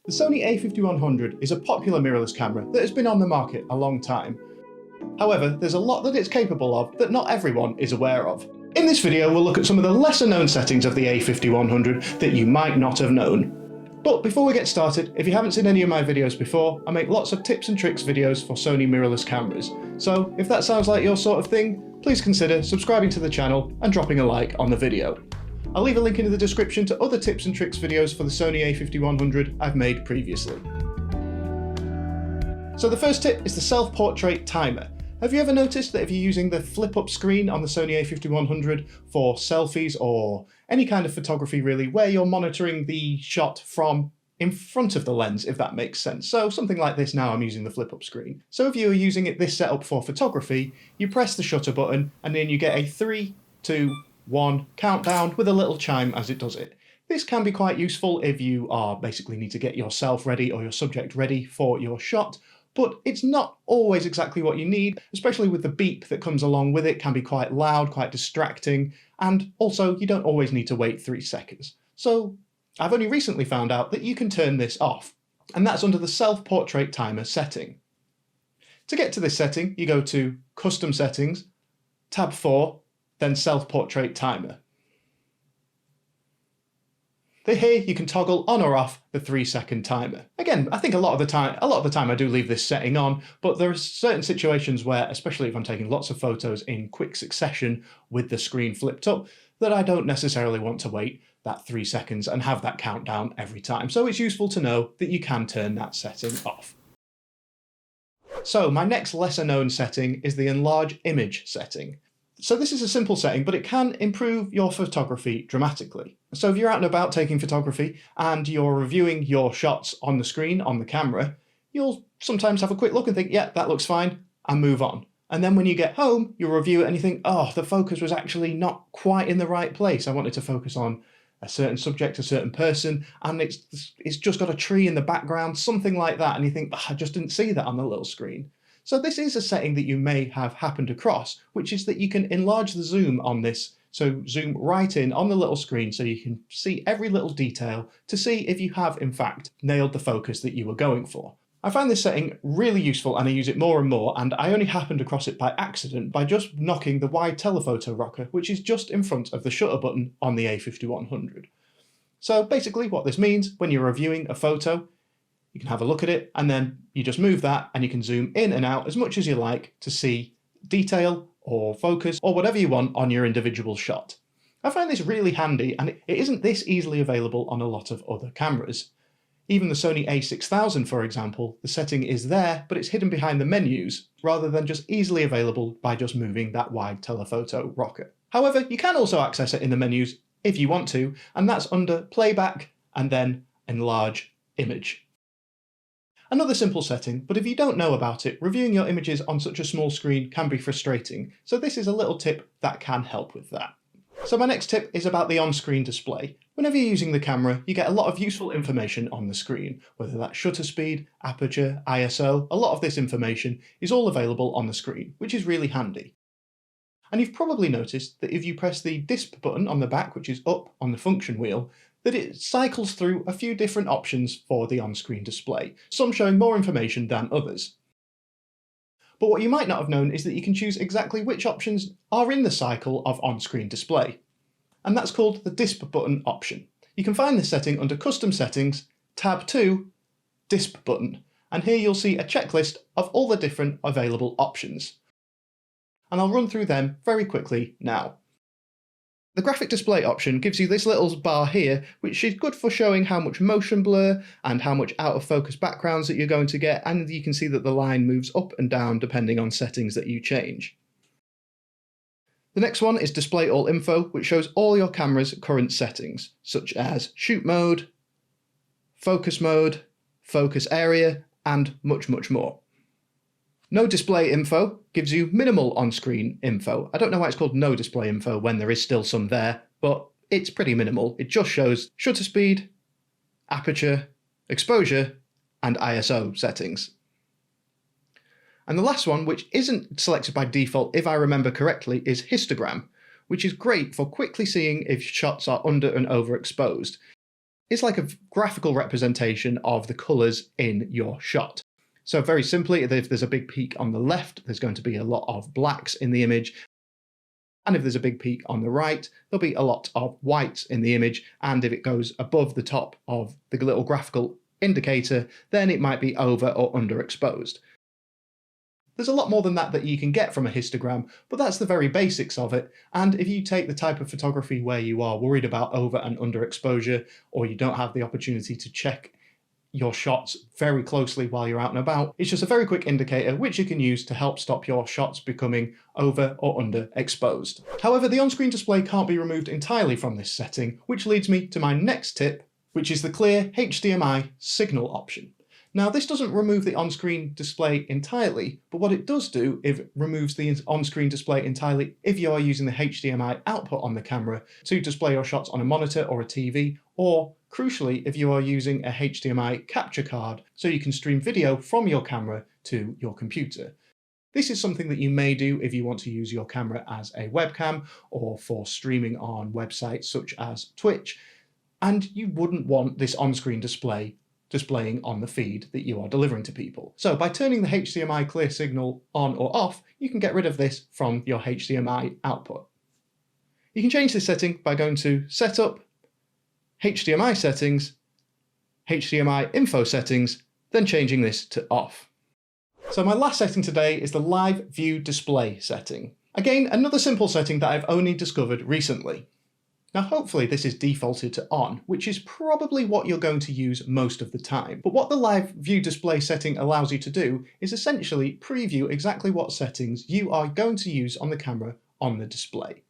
The Sony a5100 is a popular mirrorless camera that has been on the market a long time. However, there's a lot that it's capable of that not everyone is aware of. In this video, we'll look at some of the lesser known settings of the a5100 that you might not have known. But before we get started, if you haven't seen any of my videos before, I make lots of tips and tricks videos for Sony mirrorless cameras. So if that sounds like your sort of thing, please consider subscribing to the channel and dropping a like on the video. I'll leave a link in the description to other tips and tricks videos for the Sony a5100 I've made previously. So the first tip is the self-portrait timer. Have you ever noticed that if you're using the flip-up screen on the Sony a5100 for selfies or any kind of photography really, where you're monitoring the shot from in front of the lens, if that makes sense. So something like this now I'm using the flip-up screen. So if you are using this setup for photography, you press the shutter button and then you get a 3, 2, 1 countdown with a little chime as it does it. This can be quite useful if you are basically need to get yourself ready or your subject ready for your shot, but it's not always exactly what you need, especially with the beep that comes along with it. Can be quite loud, quite distracting, and also you don't always need to wait 3 seconds. So I've only recently found out that you can turn this off, and that's under the self-portrait timer setting. To get to this setting, you go to Custom Settings, tab 4, then Self-Portrait Timer. Here you can toggle on or off the 3-second timer. Again, I think a lot of the time I do leave this setting on, but there are certain situations where, especially if I'm taking lots of photos in quick succession with the screen flipped up, that I don't necessarily want to wait that 3 seconds and have that countdown every time. So it's useful to know that you can turn that setting off. So my next lesser known setting is the Enlarge Image setting. So this is a simple setting, but it can improve your photography dramatically. So if you're out and about taking photography and you're reviewing your shots on the screen, on the camera, you'll sometimes have a quick look and think, yeah, that looks fine, and move on. And then when you get home, you'll review it and you think, oh, the focus was actually not quite in the right place. I wanted to focus on a certain subject, a certain person, and it's just got a tree in the background, something like that. And you think, oh, I just didn't see that on the little screen. So this is a setting that you may have happened across, which is that you can enlarge the zoom on this. So zoom right in on the little screen so you can see every little detail to see if you have in fact nailed the focus that you were going for. I find this setting really useful and I use it more and more, and I only happened across it by accident by just knocking the wide telephoto rocker, which is just in front of the shutter button on the a5100. So basically what this means, when you're reviewing a photo, you can have a look at it and then you just move that and you can zoom in and out as much as you like to see detail or focus or whatever you want on your individual shot. I find this really handy, and it isn't this easily available on a lot of other cameras. Even the Sony a6000, for example, the setting is there, but it's hidden behind the menus rather than just easily available by just moving that wide telephoto rocker. However, you can also access it in the menus if you want to, and that's under Playback and then Enlarge Image. Another simple setting, but if you don't know about it, reviewing your images on such a small screen can be frustrating, so this is a little tip that can help with that. So my next tip is about the on-screen display. Whenever you're using the camera, you get a lot of useful information on the screen, whether that's shutter speed, aperture, ISO. A lot of this information is all available on the screen, which is really handy. And you've probably noticed that if you press the disp button on the back, which is up on the function wheel, that it cycles through a few different options for the on-screen display, some showing more information than others. But what you might not have known is that you can choose exactly which options are in the cycle of on-screen display, and that's called the disp button option. You can find this setting under Custom Settings, tab 2, disp button, and here you'll see a checklist of all the different available options. And I'll run through them very quickly now. The graphic display option gives you this little bar here, which is good for showing how much motion blur and how much out of focus backgrounds that you're going to get, and you can see that the line moves up and down depending on settings that you change. The next one is Display All Info, which shows all your camera's current settings, such as shoot mode, focus area, and much more. No Display Info gives you minimal on-screen info. I don't know why it's called No Display Info when there is still some there, but it's pretty minimal. It just shows shutter speed, aperture, exposure, and ISO settings. And the last one, which isn't selected by default if I remember correctly, is histogram, which is great for quickly seeing if shots are under and overexposed. is like a graphical representation of the colours in your shot. So very simply, if there's a big peak on the left, there's going to be a lot of blacks in the image. And if there's a big peak on the right, there'll be a lot of whites in the image. And if it goes above the top of the little graphical indicator, then it might be over or underexposed. There's a lot more than that you can get from a histogram, but that's the very basics of it. And if you take the type of photography where you are worried about over and underexposure, or you don't have the opportunity to check your shots very closely while you're out and about, it's just a very quick indicator which you can use to help stop your shots becoming over or underexposed. However, the on-screen display can't be removed entirely from this setting, which leads me to my next tip, which is the clear HDMI signal option. Now, this doesn't remove the on-screen display entirely, but what it does do is it removes the on-screen display entirely if you are using the HDMI output on the camera to display your shots on a monitor or a TV, or crucially, if you are using a HDMI capture card so you can stream video from your camera to your computer. This is something that you may do if you want to use your camera as a webcam or for streaming on websites such as Twitch, and you wouldn't want this on-screen display displaying on the feed that you are delivering to people. So by turning the HDMI clear signal on or off, you can get rid of this from your HDMI output. You can change this setting by going to Setup, HDMI Settings, HDMI Info Settings, then changing this to off. So my last setting today is the Live View Display setting. Again, another simple setting that I've only discovered recently. Now hopefully this is defaulted to on, which is probably what you're going to use most of the time. But what the Live View Display setting allows you to do is essentially preview exactly what settings you are going to use on the camera on the display.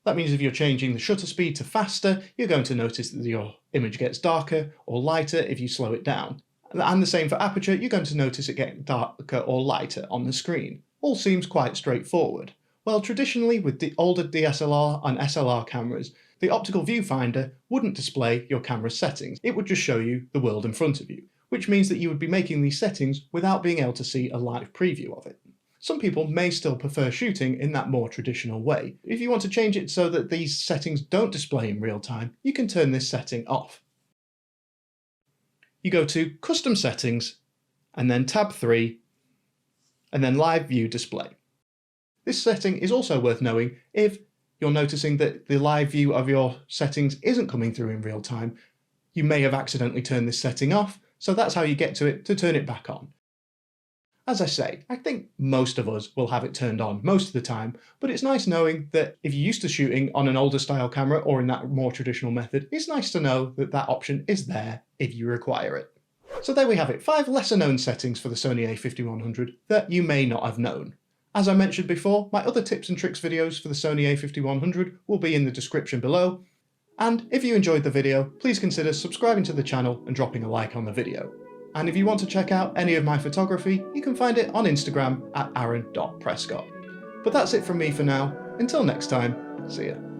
That means if you're changing the shutter speed to faster, you're going to notice that your image gets darker or lighter if you slow it down. And the same for aperture, you're going to notice it getting darker or lighter on the screen. All seems quite straightforward. Well, traditionally with the older DSLR and SLR cameras, the optical viewfinder wouldn't display your camera's settings. It would just show you the world in front of you, which means that you would be making these settings without being able to see a live preview of it. Some people may still prefer shooting in that more traditional way. If you want to change it so that these settings don't display in real time, you can turn this setting off. You go to Custom Settings, and then Tab 3, and then Live View Display. This setting is also worth knowing if you're noticing that the live view of your settings isn't coming through in real time. You may have accidentally turned this setting off, so that's how you get to it to turn it back on. As I say, I think most of us will have it turned on most of the time, but it's nice knowing that if you're used to shooting on an older style camera or in that more traditional method, it's nice to know that that option is there if you require it. So there we have it, 5 lesser known settings for the Sony a5100 that you may not have known. As I mentioned before, my other tips and tricks videos for the Sony a5100 will be in the description below. And if you enjoyed the video, please consider subscribing to the channel and dropping a like on the video. And if you want to check out any of my photography, you can find it on Instagram at aaron.prescott. But that's it from me for now. Until next time, see ya.